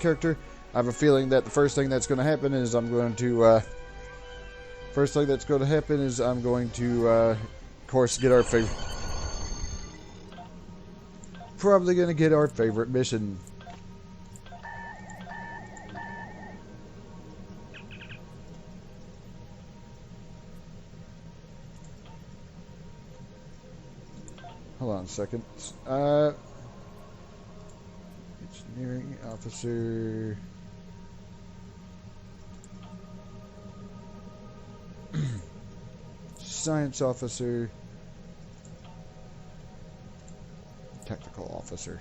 character. I have a feeling that the first thing that's going to happen is I'm going to, of course, get our favorite. Probably going to get our favorite mission. Hold on a second. Engineering officer. Science officer. Technical officer.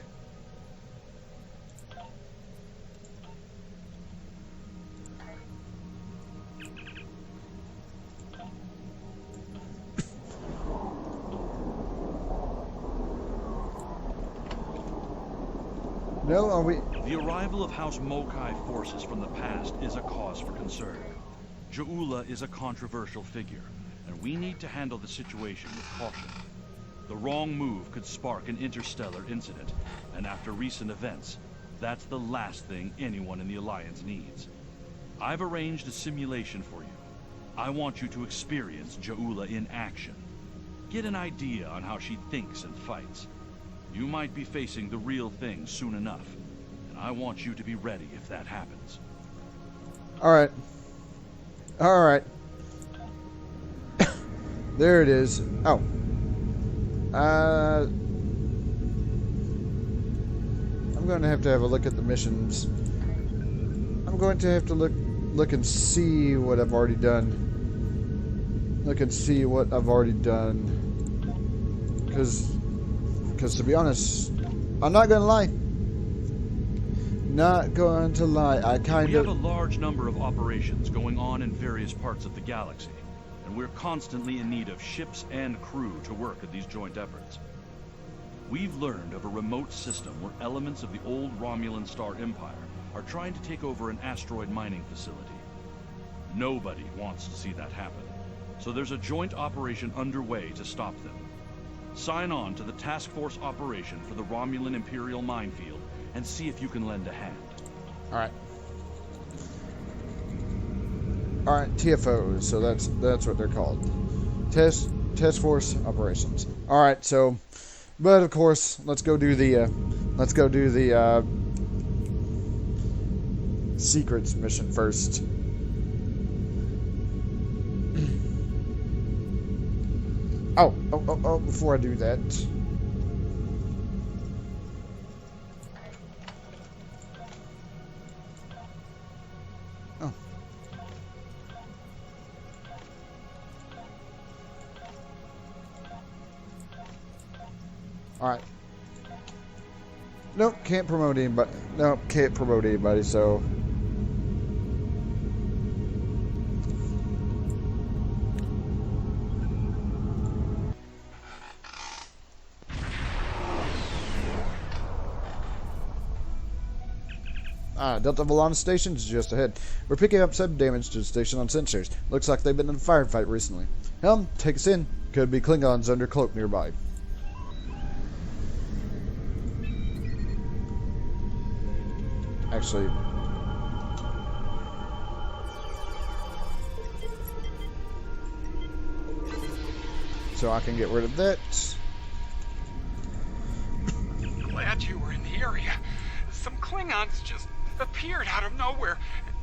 No, are we? The arrival of House Mokai forces from the past is a cause for concern. Ja'ula is a controversial figure, and we need to handle the situation with caution. The wrong move could spark an interstellar incident, and after recent events, that's the last thing anyone in the Alliance needs. I've arranged a simulation for you. I want you to experience Ja'ula in action. Get an idea on how she thinks and fights. You might be facing the real thing soon enough, and I want you to be ready if that happens. Alright. Alright. There it is. Oh. I'm going to have a look at the missions. I'm going to have to look and see what I've already done. Look and see what I've already done. Because to be honest, I'm not going to lie. Not going to lie. We have a large number of operations going on in various parts of the galaxy, and we're constantly in need of ships and crew to work at these joint efforts. We've learned of a remote system where elements of the old Romulan Star Empire are trying to take over an asteroid mining facility. Nobody wants to see that happen, so there's a joint operation underway to stop them. Sign on to the task force operation for the Romulan Imperial minefield and see if you can lend a hand. Alright. Alright, TFOs, so that's what they're called. Task force operations. Alright, so but of course, let's go do the secrets mission first. Oh, before I do that. Oh. Alright. Nope, can't promote anybody. Nope, can't promote anybody, so... Delta Valana station is just ahead. We're picking up some damage to the station on sensors. Looks like they've been in a firefight recently. Helm, take us in. Could be Klingons under cloak nearby. Actually... so I can get rid of that. Glad you were in the area. Some Klingons just appeared out of nowhere.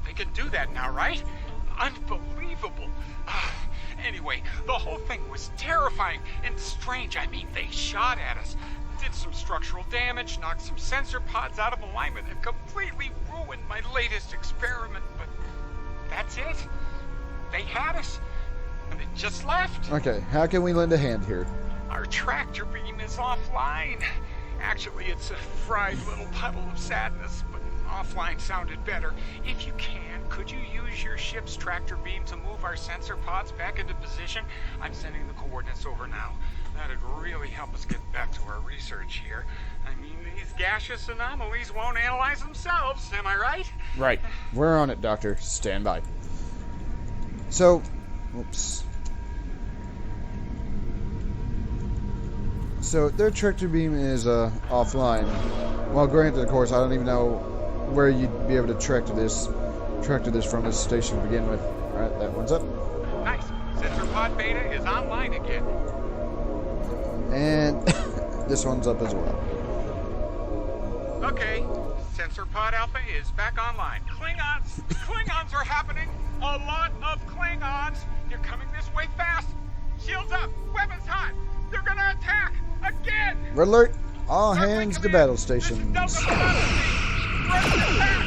They can do that now, right? Unbelievable. Anyway, the whole thing was terrifying and strange. I mean, they shot at us, did some structural damage, knocked some sensor pods out of alignment, and completely ruined my latest experiment. But that's it. They had us, and they just left. Okay, how can we lend a hand here? Our tractor beam is offline. Actually, it's a fried little puddle of sadness, but offline sounded better. If you can, could you use your ship's tractor beam to move our sensor pods back into position? I'm sending the coordinates over now. That'd really help us get back to our research here. I mean, these gaseous anomalies won't analyze themselves, am I right? Right. We're on it, Doctor. Stand by. So, oops. So their tractor beam is offline. Well, granted, of course, I don't even know where you'd be able to track to this from this station to begin with. All right, that one's up. Nice. Sensor pod beta is online again. And this one's up as well. Okay. Sensor pod alpha is back online. Klingons are happening. A lot of Klingons. They're coming this way fast. Shields up. Weapons hot. They're gonna attack again. Red alert! All Starfleet hands to Command, battle this is stations. Delta Velocity. Ready to attack.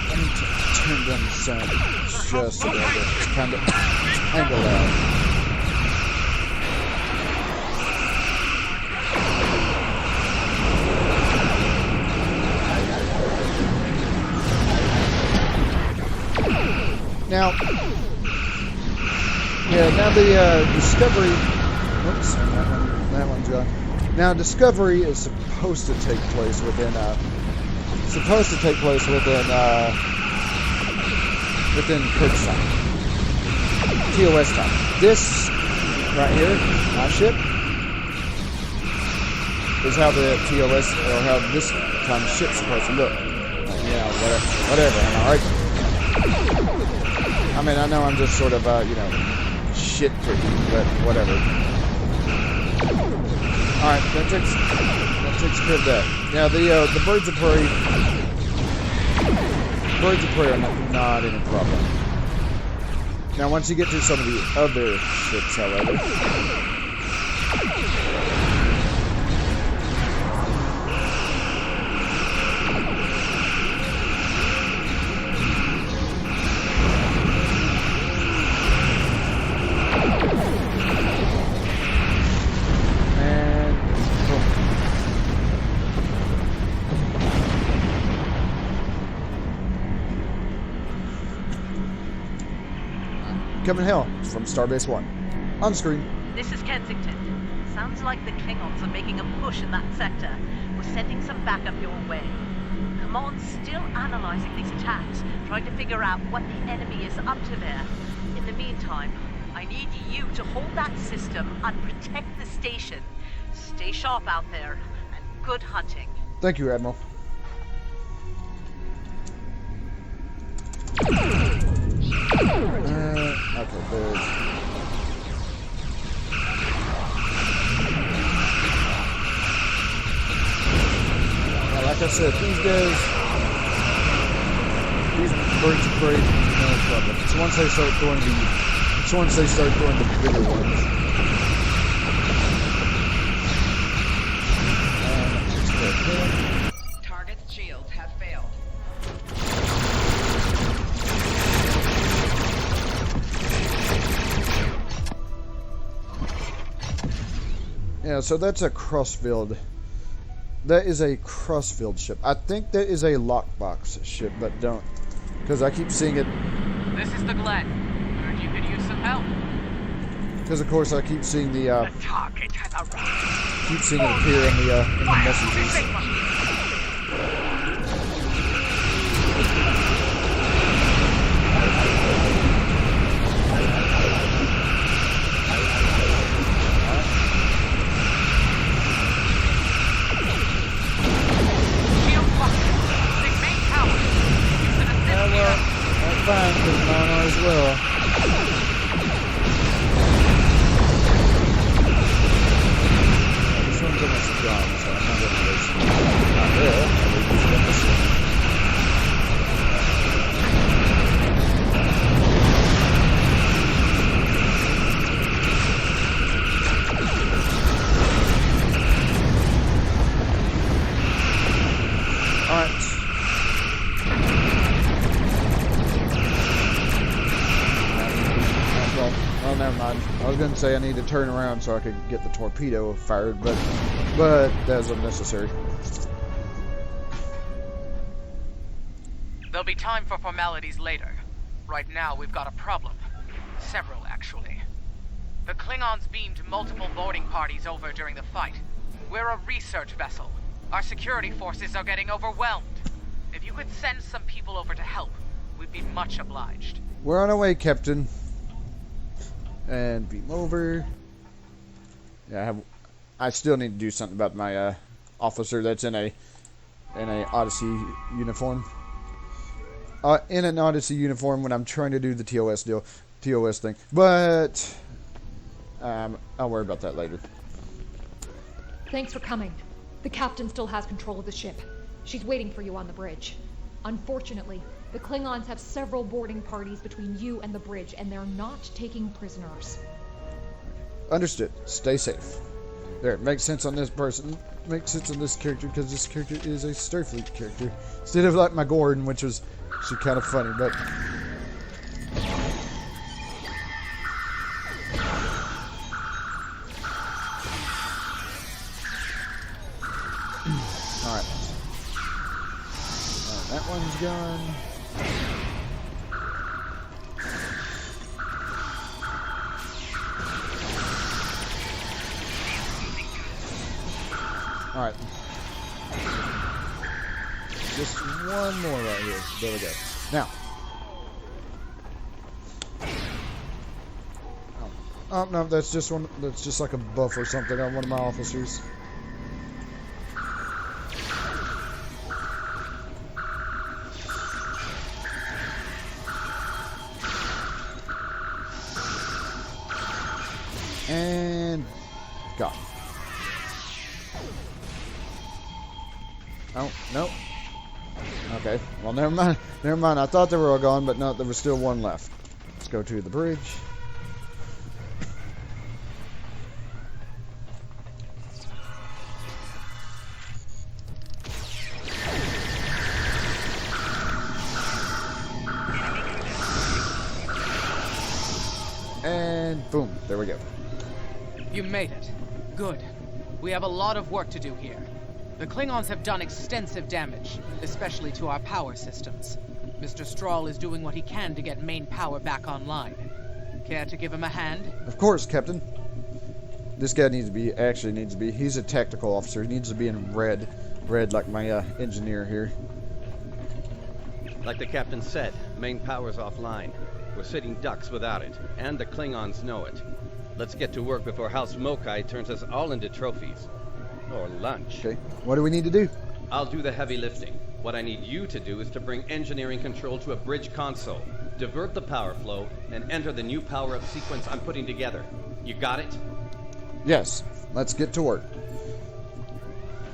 I need to turn down the sound just a little bit. It's kind of loud. Now, the Discovery. Whoops, that one's gone. Now, Discovery is supposed to take place within Kirk's time, TOS time. This right here, my ship, is how the TOS or how this kind of ship's supposed to look. Whatever. Am I right? I mean, I know I'm just sort of, shit picking, but whatever. Alright, that takes care of that. Now, the birds of prey are not any problem. Now, once you get to some of the other ships, however, Coming Hell from Starbase 1. On screen. This is Kensington. Sounds like the Klingons are making a push in that sector. We're sending some backup your way. Command's still analyzing these attacks, trying to figure out what the enemy is up to there. In the meantime, I need you to hold that system and protect the station. Stay sharp out there, and good hunting. Thank you, Admiral. Okay, there's... Now, like I said, these birds of prey, no problem. It's once they start throwing the bigger ones. Target's shields have failed. Yeah, so that's a crossfield. That is a crossfield ship. I think that is a lockbox ship, but don't. Because I keep seeing it. This is the Glen. Heard you could use some help. Because of course I keep seeing the Target has arrived. keep seeing it appear in the messages. Fine, because Mono as well. This one's almost gone, so I'm not going to waste it. Not there. I'll use it on this one. Alright. Well, never mind. I was going to say I need to turn around so I could get the torpedo fired, but that was unnecessary. There'll be time for formalities later. Right now, we've got a problem. Several, actually. The Klingons beamed multiple boarding parties over during the fight. We're a research vessel. Our security forces are getting overwhelmed. If you could send some people over to help, we'd be much obliged. We're on our way, Captain. And beam over. Yeah, I still need to do something about my officer that's in a Odyssey uniform. In an Odyssey uniform when I'm trying to do the TOS thing. But I'll worry about that later. Thanks for coming. The captain still has control of the ship. She's waiting for you on the bridge. Unfortunately, the Klingons have several boarding parties between you and the bridge, and they're not taking prisoners. Understood. Stay safe. There, makes sense on this person. Makes sense on this character because this character is a Starfleet character. Instead of like my Gordon, which was actually kind of funny, but... Alright. That one's gone. Alright. Just one more right here. There we go. Now. Oh no, that's just one. That's just like a buff or something on one of my officers. And gone. Oh, no. Okay, well, never mind. Never mind. I thought they were all gone, but no, there was still one left. Let's go to the bridge. And boom, there we go. You made it. Good. We have a lot of work to do here. The Klingons have done extensive damage, especially to our power systems. Mr. Strahl is doing what he can to get main power back online. Care to give him a hand? Of course, Captain. This guy needs to be, he's a tactical officer. He needs to be in red. Red like my engineer here. Like the captain said, main power's offline. We're sitting ducks without it, and the Klingons know it. Let's get to work before House Mokai turns us all into trophies. Or lunch. Okay, what do we need to do? I'll do the heavy lifting. What I need you to do is to bring engineering control to a bridge console, divert the power flow, and enter the new power-up sequence I'm putting together. You got it? Yes, let's get to work.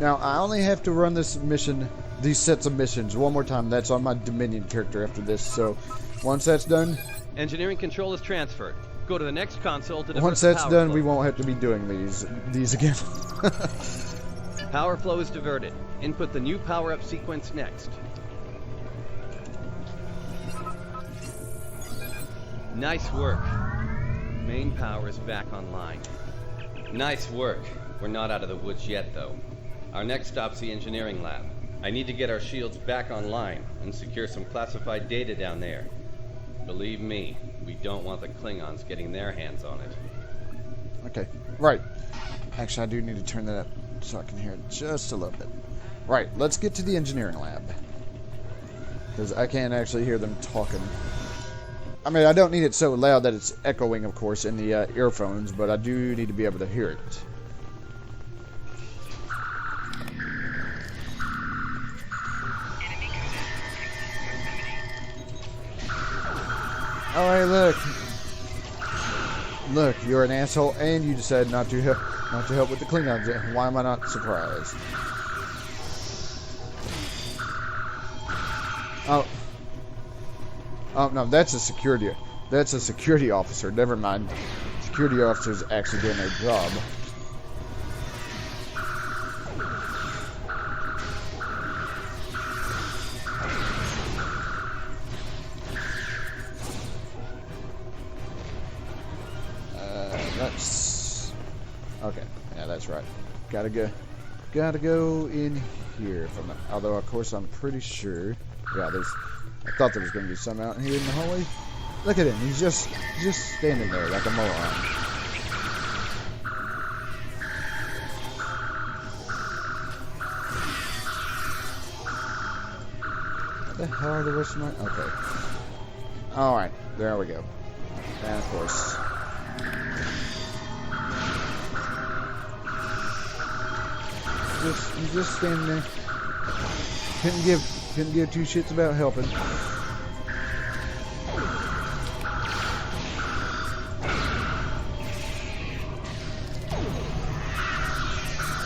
Now, I only have to run this mission, these sets of missions, one more time. That's on my Dominion character after this, so once that's done... Engineering control is transferred. Go to the next console to divert once the that's power done, flow. we won't have to be doing these again. Power flow is diverted. Input the new power-up sequence next. Nice work. Main power is back online. Nice work. We're not out of the woods yet, though. Our next stop's the engineering lab. I need to get our shields back online and secure some classified data down there. Believe me, we don't want the Klingons getting their hands on it. Okay, right. Actually, I do need to turn that up so I can hear it just a little bit. Right, let's get to the engineering lab. Because I can't actually hear them talking. I mean, I don't need it so loud that it's echoing, of course, in the earphones, but I do need to be able to hear it. Alright, look. Look, you're an asshole, and you decided not to help with the Klingons. Why am I not surprised? Oh no, that's a security officer. Never mind. Security officer's actually doing their job. That's okay. Yeah, that's right. Gotta go in here from the. Although, of course, I'm pretty sure. Yeah, I thought there was gonna be some out here in the hallway. Look at him. He's just standing there like a moron. What the hell are the rest of my? Okay. All right. There we go. And of course. He's just standing there. Couldn't give two shits about helping.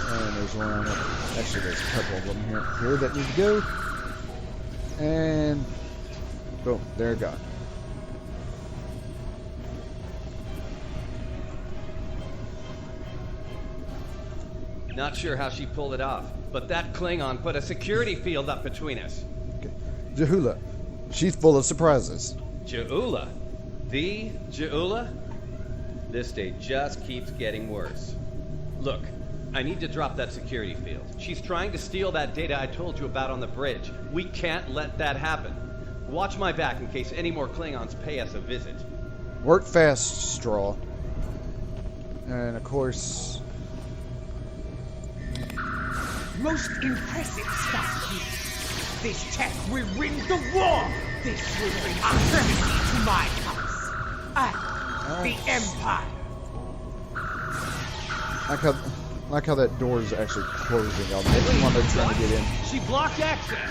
And there's one on it. Actually, there's a couple of them here that need to go. And boom, they're gone. Not sure how she pulled it off, but that Klingon put a security field up between us. Okay. Jahula, she's full of surprises. Ja'ula? The Ja'ula? This day just keeps getting worse. Look, I need to drop that security field. She's trying to steal that data I told you about on the bridge. We can't let that happen. Watch my back in case any more Klingons pay us a visit. Work fast, Straw. And of course... Most impressive stuff, Chief. This tech will win the war. This will bring supremacy to my house. And the Empire. Like how that door is actually closing on everyone they're trying to get in. She blocked access.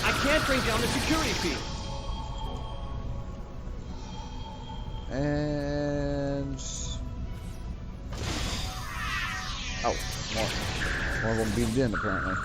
I can't bring down the security field. And... Oh, more of them beamed in, apparently.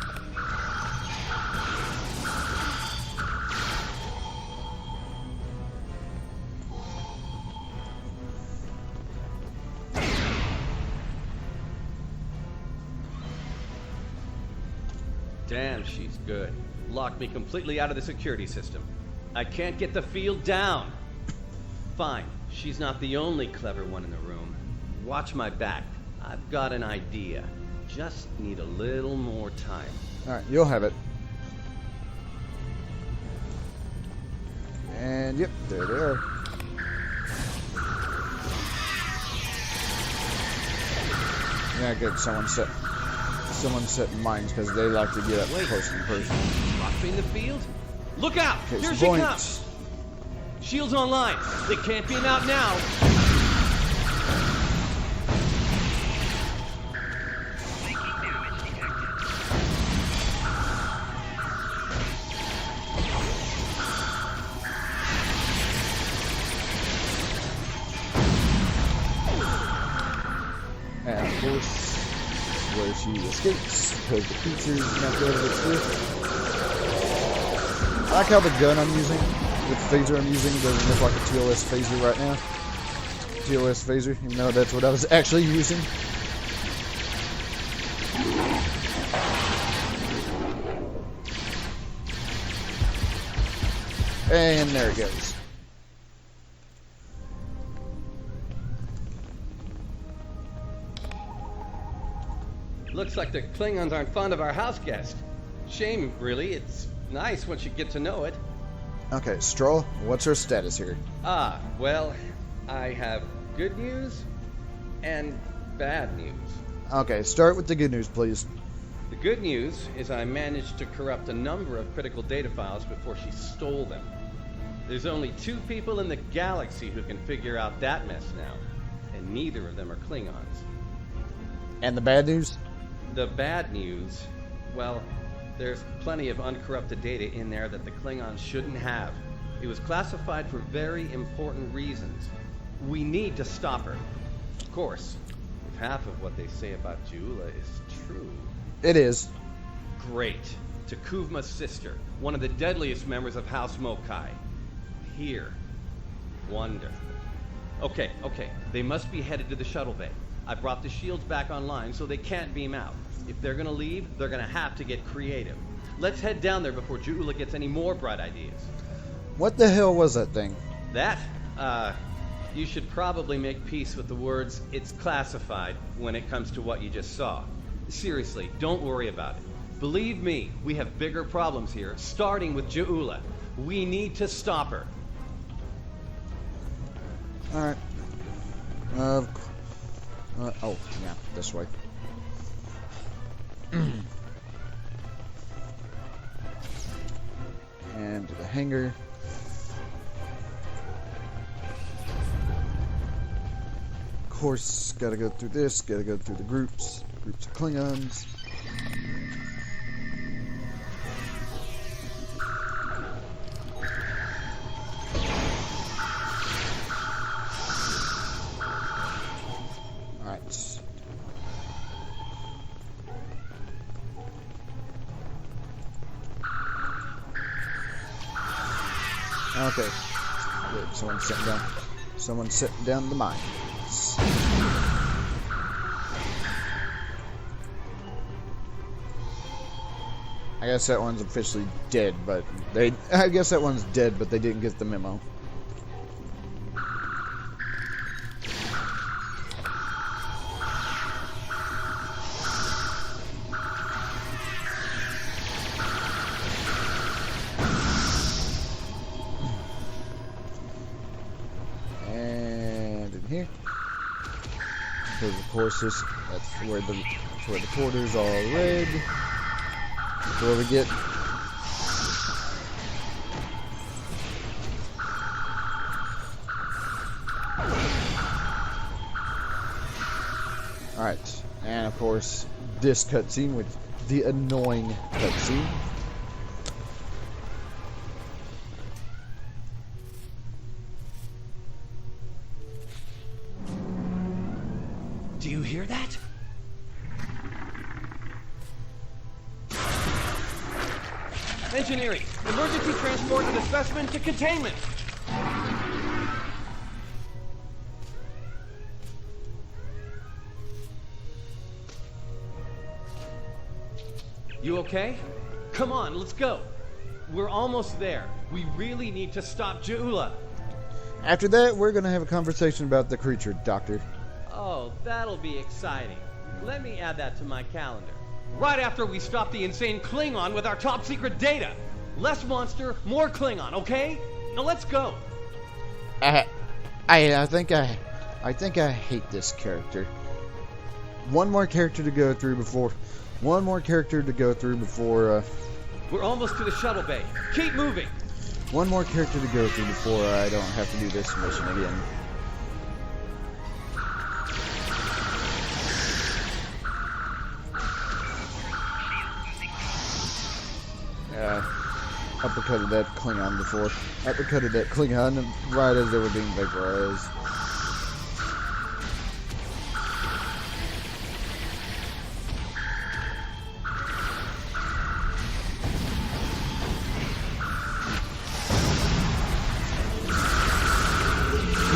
Damn, she's good. Locked me completely out of the security system. I can't get the field down. Fine, she's not the only clever one in the room. Watch my back. I've got an idea. Just need a little more time. Alright, you'll have it. And yep, there they are. Yeah, good. Someone set mines because they like to get up close and personal. Locked me in the field? Look out! Okay, Here so she points. comes! Shield's online. They can't beam out now. And of course, where she escapes because the creature's not good at its work. I like how the gun I'm using, the phaser I'm using, doesn't look like a TOS phaser right now. TOS phaser, even though that's what I was actually using. And there it goes. Looks like the Klingons aren't fond of our house guest. Shame, really. It's nice once you get to know it. Okay, Straw, what's her status here? Ah, well, I have good news and bad news. Okay, start with the good news, please. The good news is I managed to corrupt a number of critical data files before she stole them. There's only 2 people in the galaxy who can figure out that mess now, and neither of them are Klingons. And the bad news? The bad news, well, there's plenty of uncorrupted data in there that the Klingons shouldn't have. It was classified for very important reasons. We need to stop her. Of course, if half of what they say about Ja'ula is true. It is. Great. To Kuvma's sister, one of the deadliest members of House Mokai. Here. Wonder. Okay. They must be headed to the shuttle bay. I brought the shields back online so they can't beam out. If they're gonna leave, they're gonna have to get creative. Let's head down there before Ja'ula gets any more bright ideas. What the hell was that thing? That, you should probably make peace with the words, "it's classified," when it comes to what you just saw. Seriously, don't worry about it. Believe me, we have bigger problems here, starting with Ja'ula. We need to stop her. Alright. Oh, yeah, this way. And to the hangar. Of course, gotta go through this, gotta go through the groups of Klingons. Okay. Good. Someone's sitting down the mines. I guess that one's officially dead, but they didn't get the memo. Here, because of course that's where the quarters are red. That's where we get all right, and of course this cutscene with the annoying cutscene. Do you hear that? Engineering! Emergency transport of the specimen to containment! You okay? Come on, let's go. We're almost there. We really need to stop Ja'ula. After that, we're gonna have a conversation about the creature, Doctor. Oh, that'll be exciting. Let me add that to my calendar. Right after we stop the insane Klingon with our top secret data. Less monster, more Klingon, okay? Now let's go. I think I hate this character. One more character to go through before. We're almost to the shuttle bay. Keep moving. One more character to go through before I don't have to do this mission again. Uppercutted that Klingon before. Uppercutted that Klingon right as they were being vaporized.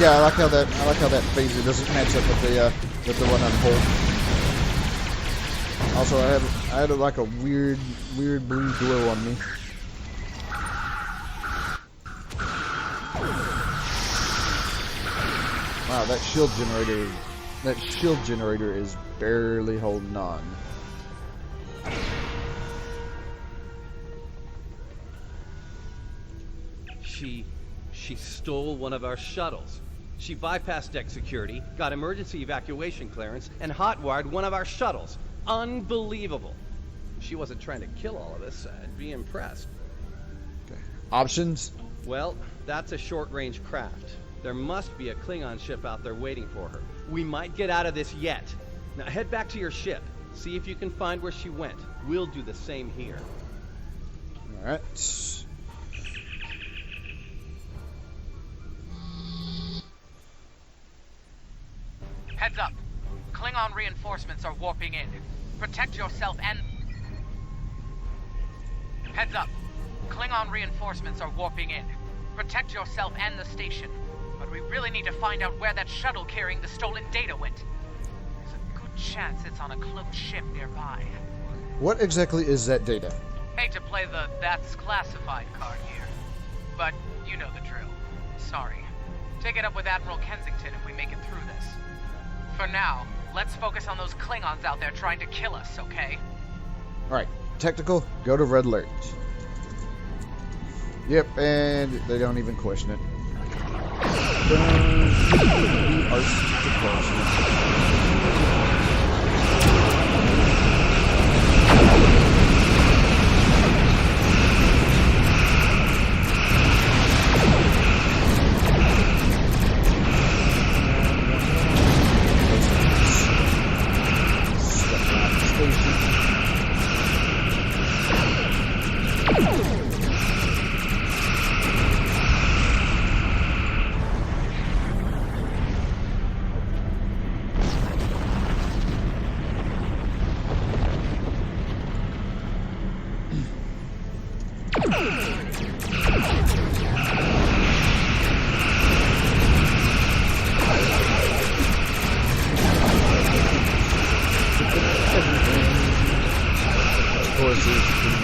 Yeah, I like how that phaser doesn't match up with the one on hold. Also, I had like a weird blue glow on me. Wow, that shield generator is barely holding on. She stole one of our shuttles. She bypassed deck security, got emergency evacuation clearance, and hotwired one of our shuttles. Unbelievable. If she wasn't trying to kill all of us, I'd be impressed. Okay. Options? Well, that's a short-range craft. There must be a Klingon ship out there waiting for her. We might get out of this yet. Now head back to your ship. See if you can find where she went. We'll do the same here. Alright. Heads up. Klingon reinforcements are warping in. Protect yourself and... Heads up. Klingon reinforcements are warping in. Protect yourself and the station. But we really need to find out where that shuttle carrying the stolen data went. There's a good chance it's on a cloaked ship nearby. What exactly is that data? Hate to play the "that's classified" card here, but you know the drill. Sorry. Take it up with Admiral Kensington if we make it through this. For now, let's focus on those Klingons out there trying to kill us, okay? Alright, technical, go to red alert. Yep, and they don't even question it.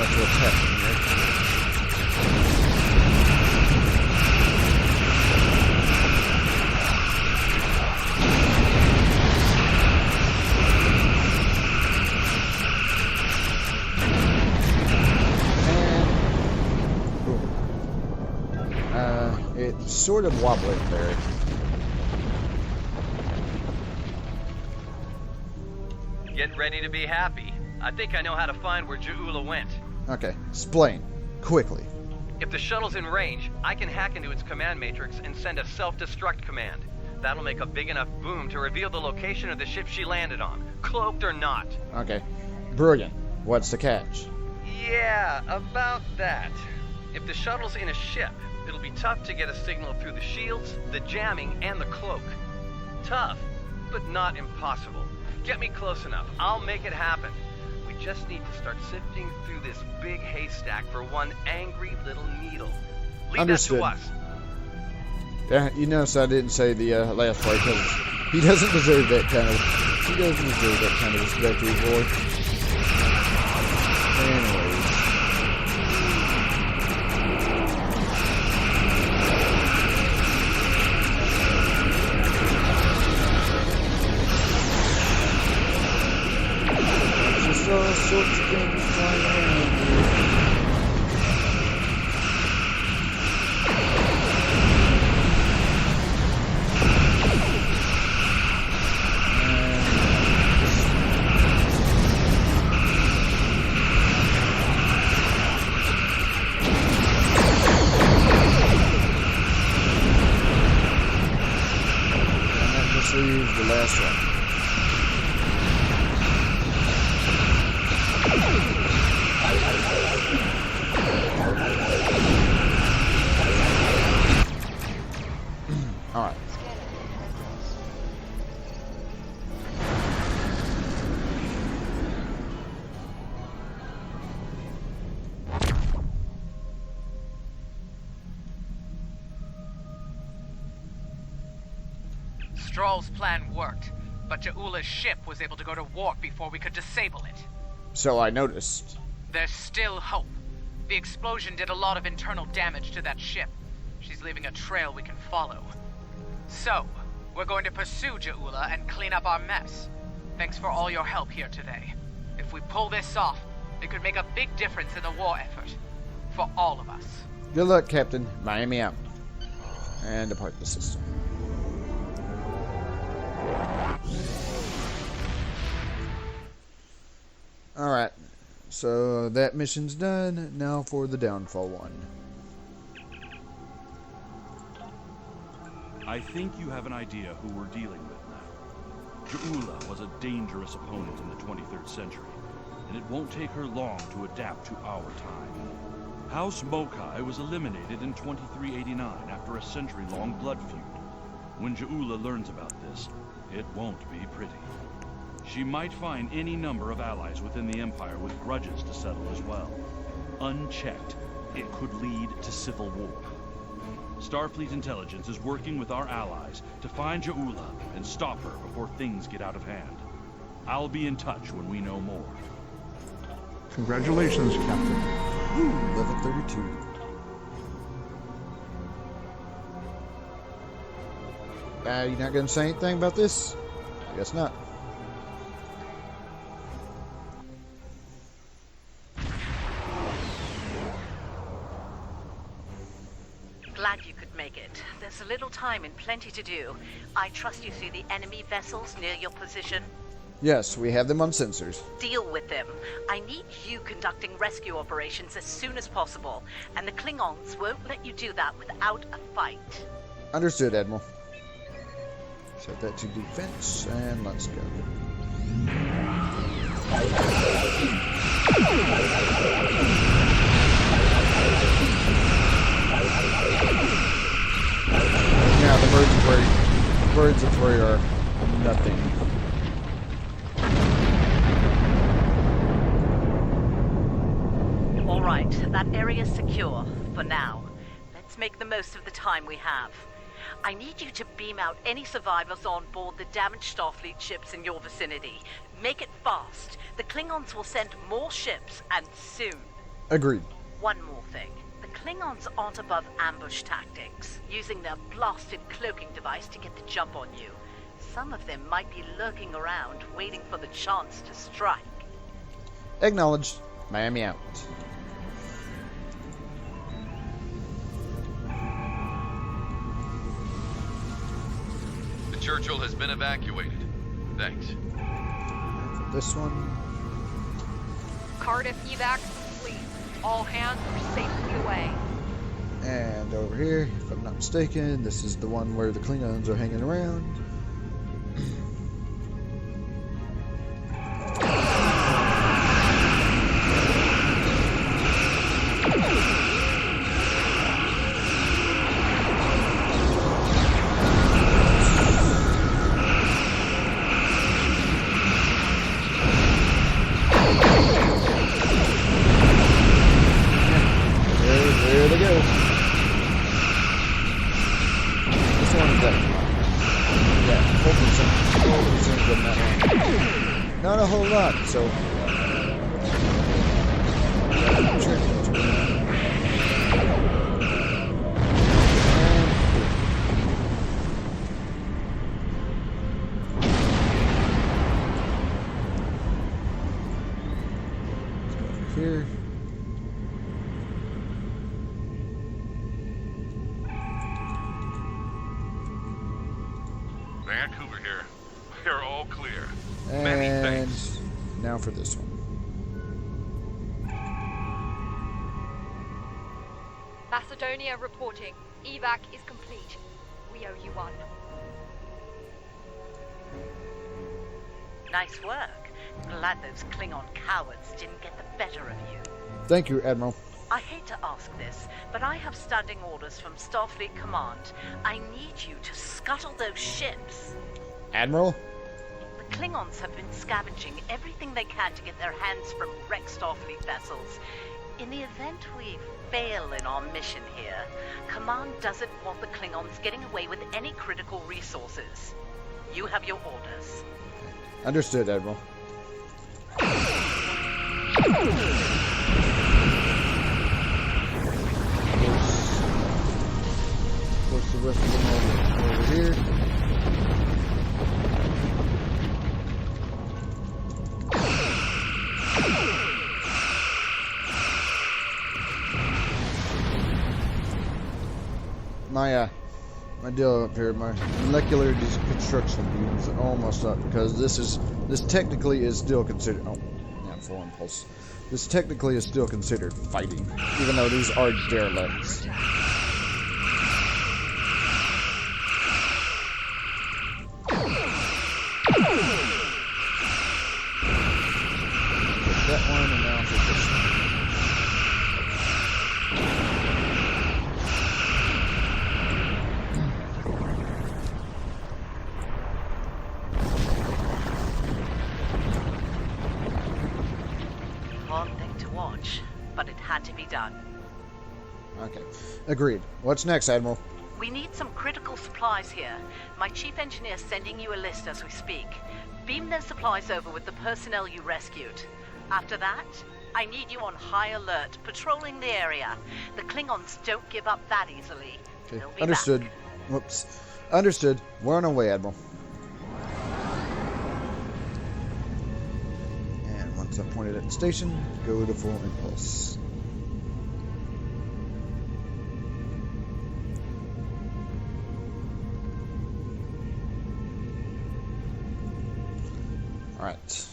enough to attack them, right? It's sort of wobbling there. Get ready to be happy. I think I know how to find where Ja'ula went. Okay, explain. Quickly. If the shuttle's in range, I can hack into its command matrix and send a self-destruct command. That'll make a big enough boom to reveal the location of the ship she landed on, cloaked or not. Okay. Brilliant. What's the catch? Yeah, about that. If the shuttle's in a ship, it'll be tough to get a signal through the shields, the jamming, and the cloak. Tough, but not impossible. Get me close enough. I'll make it happen. We just need to start sifting through this big haystack for one angry little needle. Leave Understood. that to us. Yeah, you notice I didn't say the last part because he doesn't deserve that kind of. He doesn't deserve that kind of respect, boy. Anyways. Just all sorts of things flying around here. The last one. All right. Stroll's plan worked, but Ja'ula's ship was able to go to warp before we could disable it. So I noticed. There's still hope. The explosion did a lot of internal damage to that ship. She's leaving a trail we can follow. So, we're going to pursue Ja'ula and clean up our mess. Thanks for all your help here today. If we pull this off, it could make a big difference in the war effort. For all of us. Good luck, Captain. Miami out. And depart the system. Alright, so that mission's done. Now for the downfall one. I think you have an idea who we're dealing with now. Ja'ula was a dangerous opponent in the 23rd century, and it won't take her long to adapt to our time. House Mokai was eliminated in 2389 after a century-long blood feud. When Ja'ula learns about this, it won't be pretty. She might find any number of allies within the Empire with grudges to settle as well. Unchecked, it could lead to civil war. Starfleet intelligence is working with our allies to find Ja'ula and stop her before things get out of hand. I'll be in touch when we know more. Congratulations, Captain. Woo, level 32. You're not going to say anything about this? I guess not. Glad you could make it. There's a little time and plenty to do. I trust you see the enemy vessels near your position. Yes, we have them on sensors. Deal with them. I need you conducting rescue operations as soon as possible, and the Klingons won't let you do that without a fight. Understood, Admiral. Set that to defense, and let's go. Now the birds of prey are nothing. All right, that area's secure for now. Let's make the most of the time we have. I need you to beam out any survivors on board the damaged Starfleet ships in your vicinity. Make it fast. The Klingons will send more ships, and soon. Agreed. One more thing. The Klingons aren't above ambush tactics, using their blasted cloaking device to get the jump on you. Some of them might be lurking around, waiting for the chance to strike. Acknowledged. Miami out. The Churchill has been evacuated. Thanks. This one. Cardiff evac complete. All hands are safely away. And over here, if I'm not mistaken, this is the one where the Klingons are hanging around. There they go. This one is that. Yeah, hopefully some from that one. Not a whole lot, so. Let's go over here. Vancouver here. We're all clear. And Many thanks. now for this one. Macedonia reporting. Evac is complete. We owe you one. Nice work. Glad those Klingon cowards didn't get the better of you. Thank you, Admiral. I hate to ask this, but I have standing orders from Starfleet Command. I need you to scuttle those ships. Admiral? The Klingons have been scavenging everything they can to get their hands from wrecked Starfleet vessels. In the event we fail in our mission here, Command doesn't want the Klingons getting away with any critical resources. You have your orders. Understood, Admiral. Of course, the rest of them are over here. My deal up here, my molecular deconstruction beams are almost up because this technically is still considered. Oh, yeah, full impulse. This technically is still considered fighting, even though these are derelicts. Take that one, and now I'll take this one. Hard thing to watch, but it had to be done. Okay, agreed. What's next, Admiral? We need some critical supplies here. My chief engineer's sending you a list as we speak. Beam those supplies over with the personnel you rescued. After that, I need you on high alert, patrolling the area. The Klingons don't give up that easily. Okay, They'll be understood. back. Whoops. Understood. We're on our way, Admiral. And once I'm pointed at the station, go to full impulse. Alright.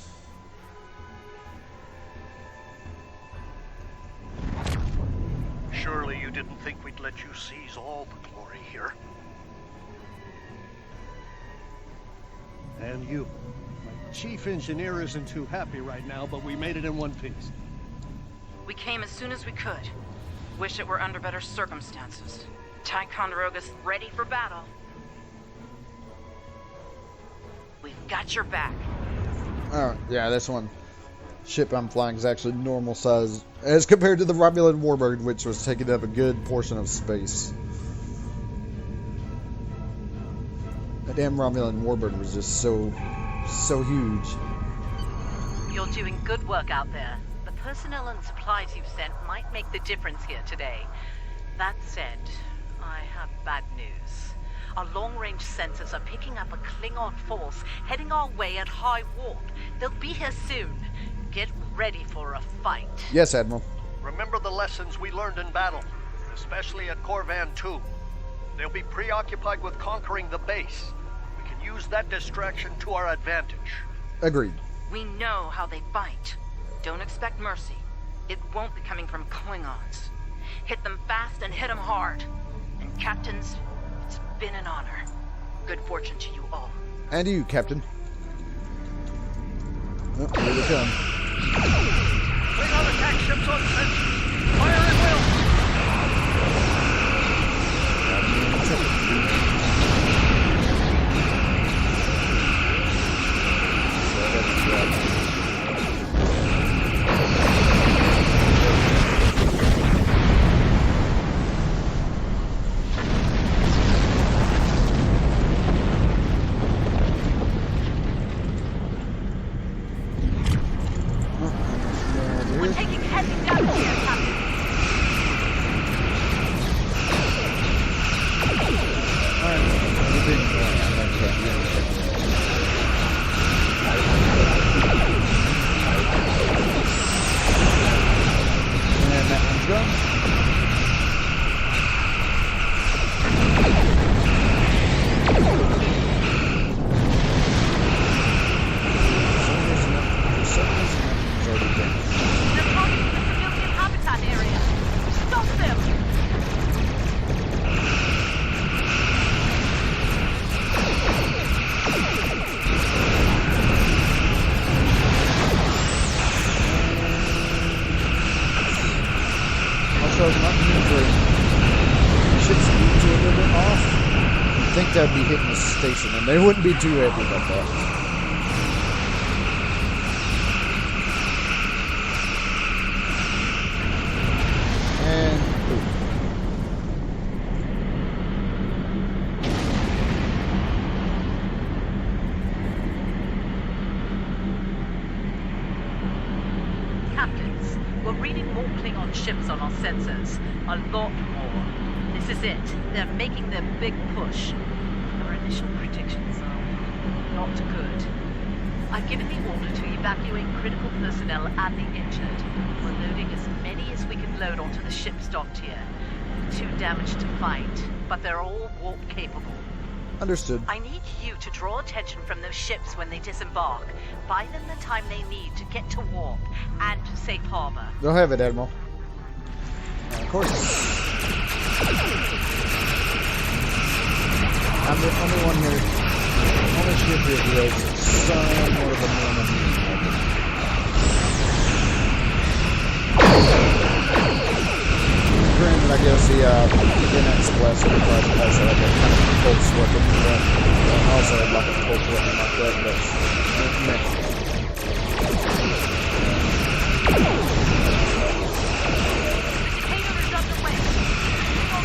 Surely you didn't think we'd let you seize all the glory here. And you. My chief engineer isn't too happy right now, but we made it in one piece. We came as soon as we could. Wish it were under better circumstances. Ticonderoga's ready for battle. We've got your back. Oh, yeah, this one. Ship I'm flying is actually normal size as compared to the Romulan Warbird, which was taking up a good portion of space. That damn Romulan Warbird was just so huge. You're doing good work out there. The personnel and supplies you've sent might make the difference here today. That said, I have bad news. Our long-range sensors are picking up a Klingon force heading our way at high warp. They'll be here soon. Get ready for a fight. Yes, Admiral. Remember the lessons we learned in battle, especially at Corvan 2. They'll be preoccupied with conquering the base. We can use that distraction to our advantage. Agreed. We know how they fight. Don't expect mercy. It won't be coming from Klingons. Hit them fast and hit them hard. And captains, it's been an honor. Good fortune to you all. And you, Captain. Oh, here they come. Klingon attack ships on sensors. Fire at will. We're taking heavy damage here, Captain. And that one's gone. They're blocking the civilian habitat area. Stop them! Also, not maneuvering. Ships need to a little bit off. I think that'd be hitting the station, and they wouldn't be too happy about that. And Captains, we're reading more Klingon ships on our sensors. A lot more. This is it. They're making their big push. Our initial predictions are not good. I've given the order to evacuate critical personnel and the injured. We're loading as many as we can load onto the ships docked here. Too damaged to fight, but they're all warp capable. understood. I need you to draw attention from those ships when they disembark. Buy them the time they need to get to warp and safe harbor. They'll have it, Admiral. Of course. I'm the only one here. Only ship here who has somewhat of a moment. Granted, I guess the NX Blast also like a kind of pulse weapon, and also like a pulse weapon like that, but Indicator is underway. Klingon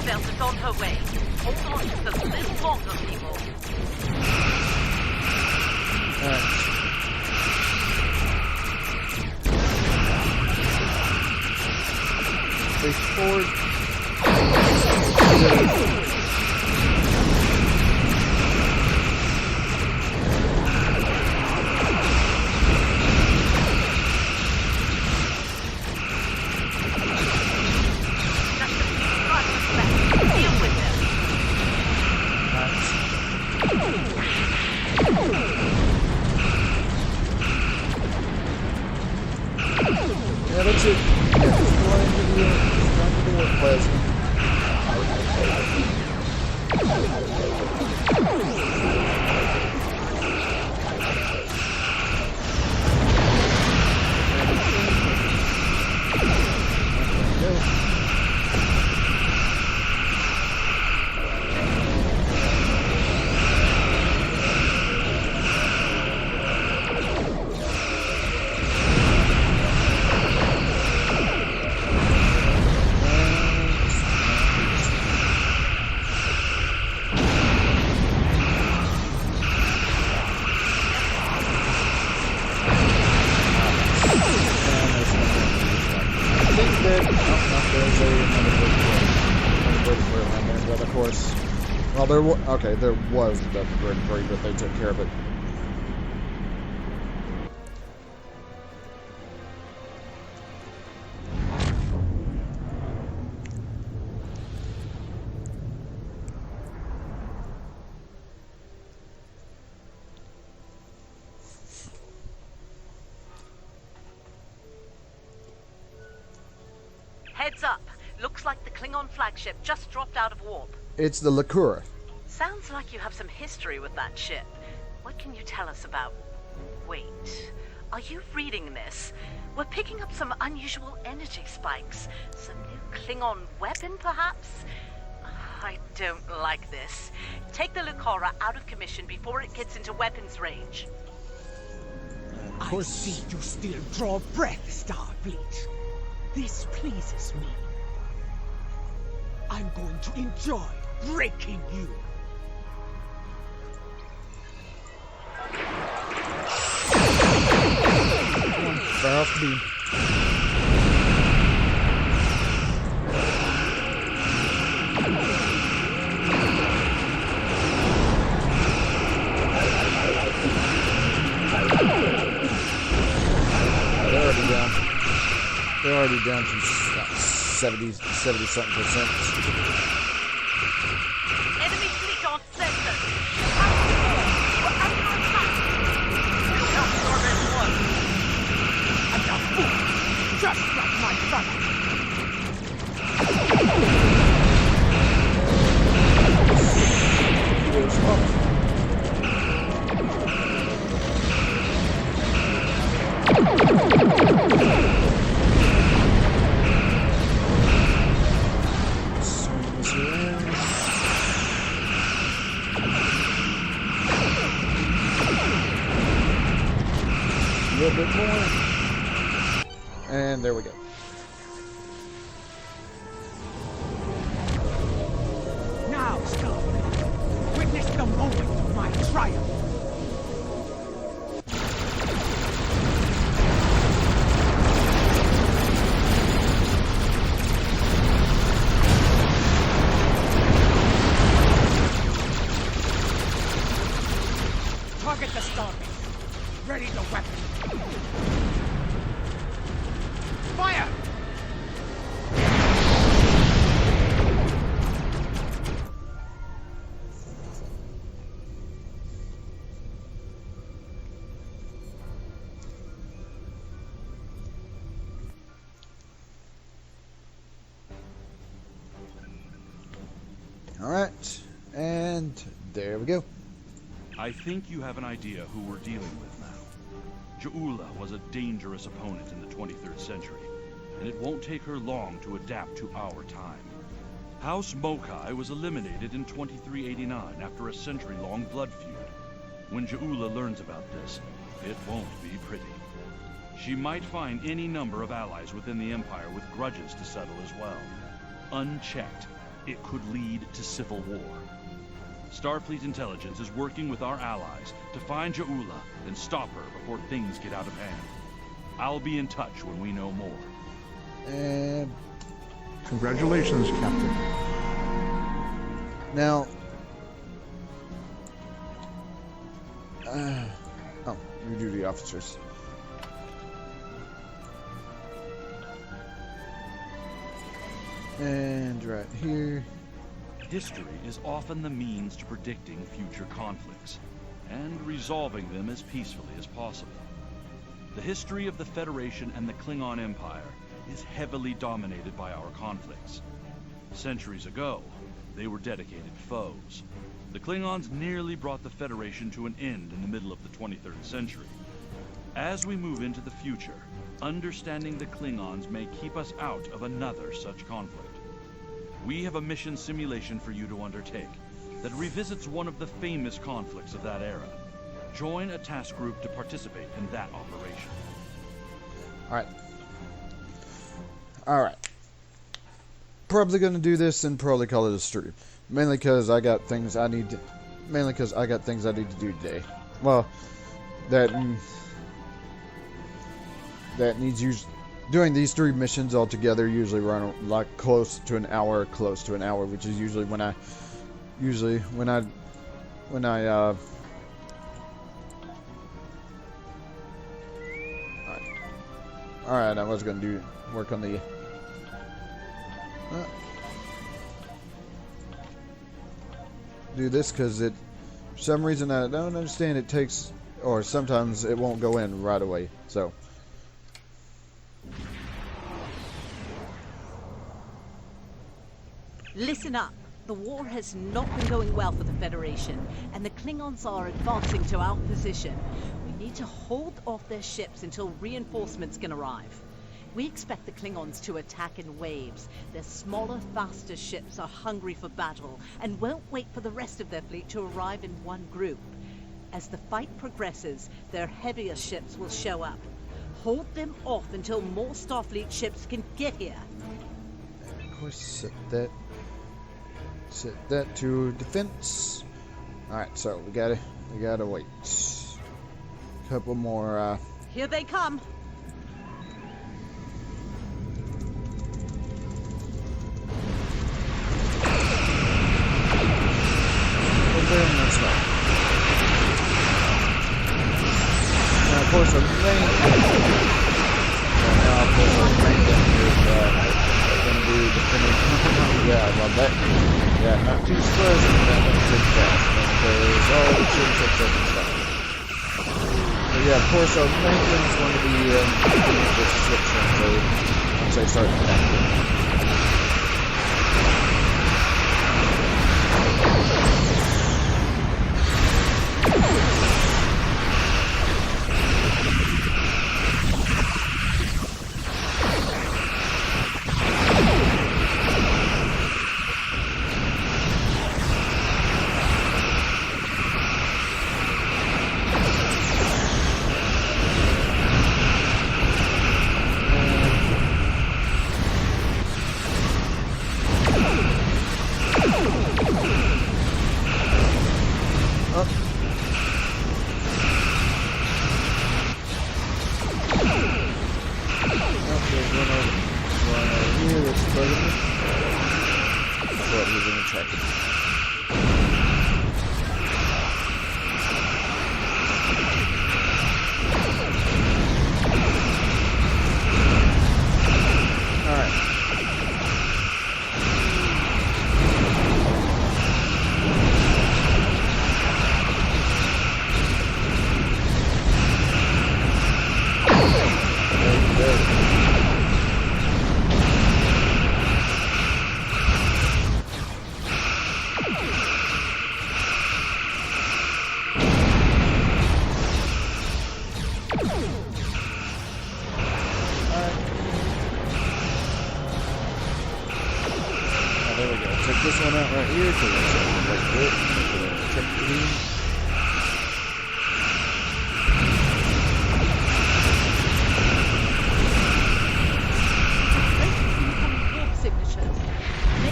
bells are on her way. Hold on just a little longer, people. Face forward. Yeah, that's it. Yeah, just go on into the workplace. But of course, well, there was the burden free, but they took care of it. Heads up. Looks like the Klingon flagship just dropped out of warp. It's the Liqueur. Sounds like you have some history with that ship. What can you tell us about... Wait, are you reading this? We're picking up some unusual energy spikes. Some new Klingon weapon, perhaps? I don't like this. Take the Lucora out of commission before it gets into weapons range. I see you still draw breath, Starfleet. This pleases me. I'm going to enjoy breaking you. Come on, fire off the beam. They're already down to 70-something%. Enemy fleet on center. We're under attack. Help Starman 1. I'm a fool, just like my brother. A little bit more. And there we go. Now, Starfleet, witness the moment of my triumph. Target the Stargate. Ready the weapon. Fire! All right, and there we go. I think you have an idea who we're dealing with now. Ja'ula was a dangerous opponent in the 23rd century, and it won't take her long to adapt to our time. House Mokai was eliminated in 2389 after a century-long blood feud. When Ja'ula learns about this, it won't be pretty. She might find any number of allies within the Empire with grudges to settle as well. Unchecked, it could lead to civil war. Starfleet intelligence is working with our allies to find Ja'ula and stop her before things get out of hand. I'll be in touch when we know more. And Congratulations, Captain. now, you do the officers. And right here. History is often the means to predicting future conflicts and resolving them as peacefully as possible. The history of the Federation and the Klingon Empire is heavily dominated by our conflicts. Centuries ago, they were dedicated foes. The Klingons nearly brought the Federation to an end in the middle of the 23rd century. As we move into the future, understanding the Klingons may keep us out of another such conflict. We have a mission simulation for you to undertake that revisits one of the famous conflicts of that era. Join a task group to participate in that operation. Alright. Probably gonna do this and probably call it a stream. Mainly because I got things I need to do today. Well, that needs doing these 3 missions all together usually run like close to an hour, which is usually when I Alright, I was gonna work on the do this because for some reason I don't understand, it takes, or sometimes it won't go in right away, so Listen up. The war has not been going well for the Federation, and the Klingons are advancing to our position. We need to hold off their ships until reinforcements can arrive. We expect the Klingons to attack in waves. Their smaller, faster ships are hungry for battle, and won't wait for the rest of their fleet to arrive in one group. As the fight progresses, their heavier ships will show up. Hold them off until more Starfleet ships can get here. of course set that to defense. Alright, so we gotta wait. Couple more Here they come. very much so. Now, of course, our main thing is going to be defending. Yeah, well, not too surprising that one's too fast, because all the ships are taking stuff. But yeah, of course, our main thing is going to be defending this ship once they start attacking.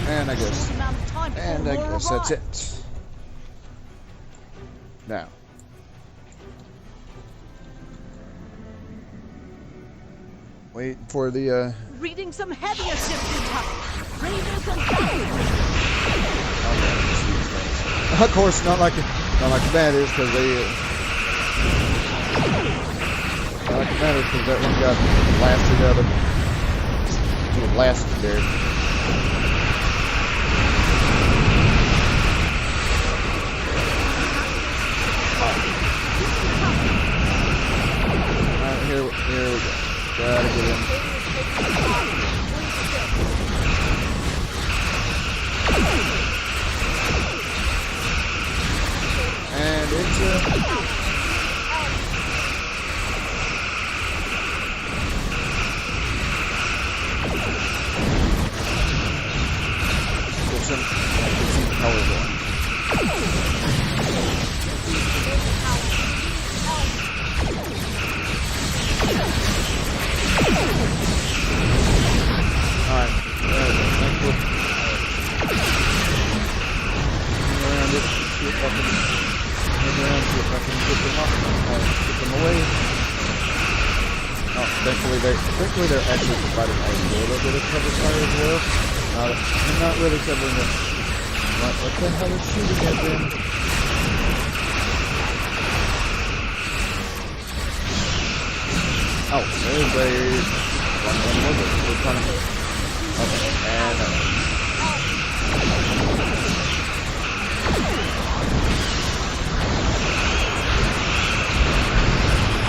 And And I guess that's it. Now. Wait for the Reading some heavier ships incoming. Raiders and of course, not like the bandits, because they not like the bandits, because that one got blasted out of. He was blasted there. Alright, here we go. Gotta get in. And it's some power going. Alright, thank you. Around it, see if I can hang around, see if I can get them up, get them away. Oh, thankfully they're actually providing a little bit of cover fire as well. They're not really covering it. What the hell is shooting at them? Oh, there's a one more. We're trying to. Okay, and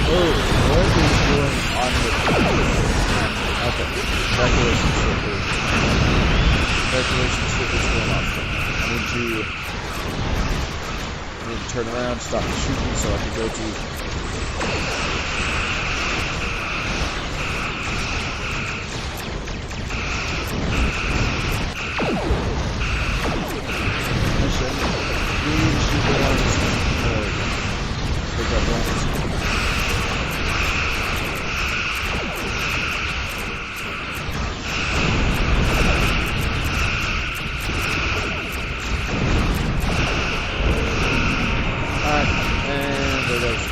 oh, what is doing on the? Okay, evacuation ship is going off. I need to turn around, stop the shooting, so I can go to.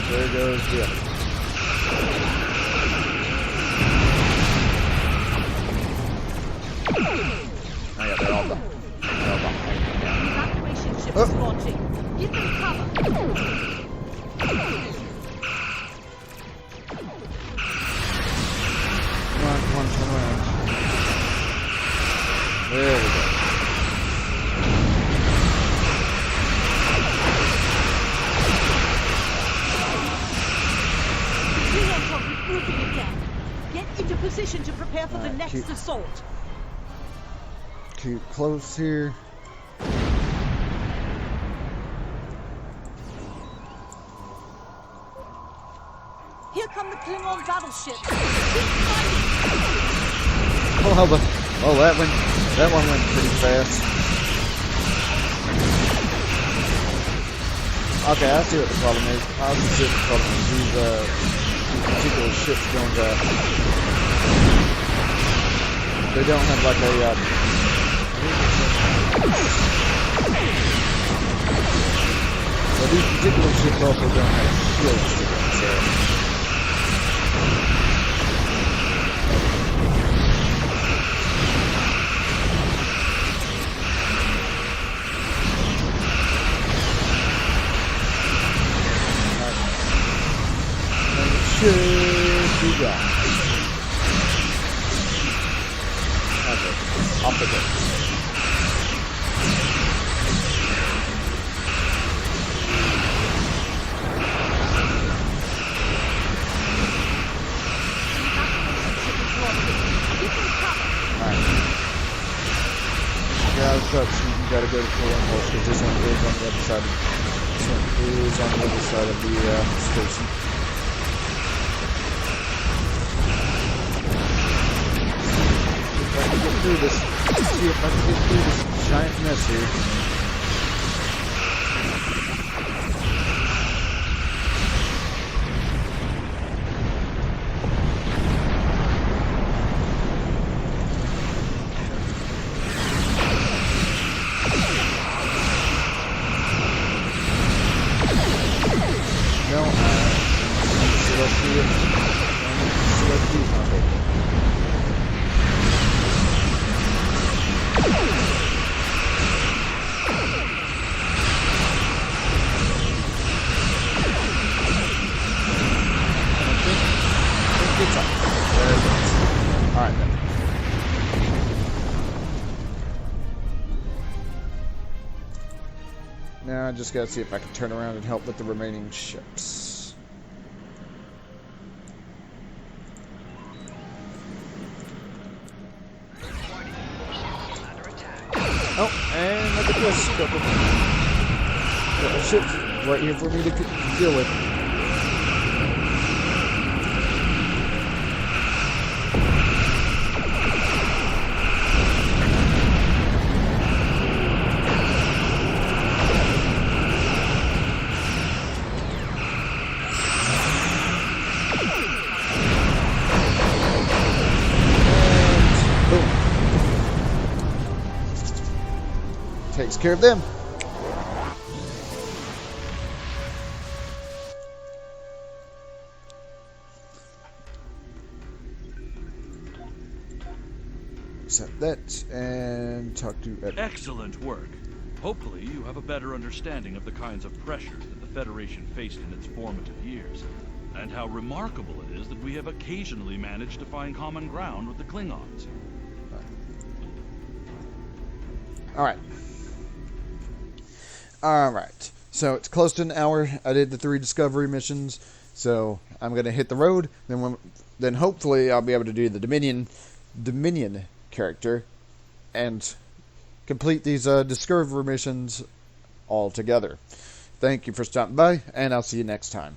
There goes the other. Oh yeah, they're all done. They're all done. evacuation ship is launching. Give them cover. Come on, turn around. There we go. Regrouping again. Get into position to prepare for the next assault. Keep close here. Here come the Klingon battleships. Oh, that one went pretty fast. Okay, I see what the problem is. I see what the problem is. These particular ships don't, they don't have like a, well, these particular ships also don't have shields to them, so. Should be gone. Okay, off the go. Alright. Yeah, it sucks. You gotta go to full impulse because this one is on the other side. This one is on the other side of the station. If I can get through this, see if I can get through this giant mess here. Select these ones. Alright then. Now I just gotta see if I can turn around and help with the remaining ships. Oh, and look at this. Got ships right here for me to deal with. Takes care of them. Accept that and talk to Ed. Excellent work. Hopefully you have a better understanding of the kinds of pressures that the Federation faced in its formative years, and how remarkable it is that we have occasionally managed to find common ground with the Klingons. Alright. Alright. So it's close to an hour. I did the 3 discovery missions. So I'm going to hit the road. Then hopefully I'll be able to do the Dominion character and complete these discovery missions all together. Thank you for stopping by, and I'll see you next time.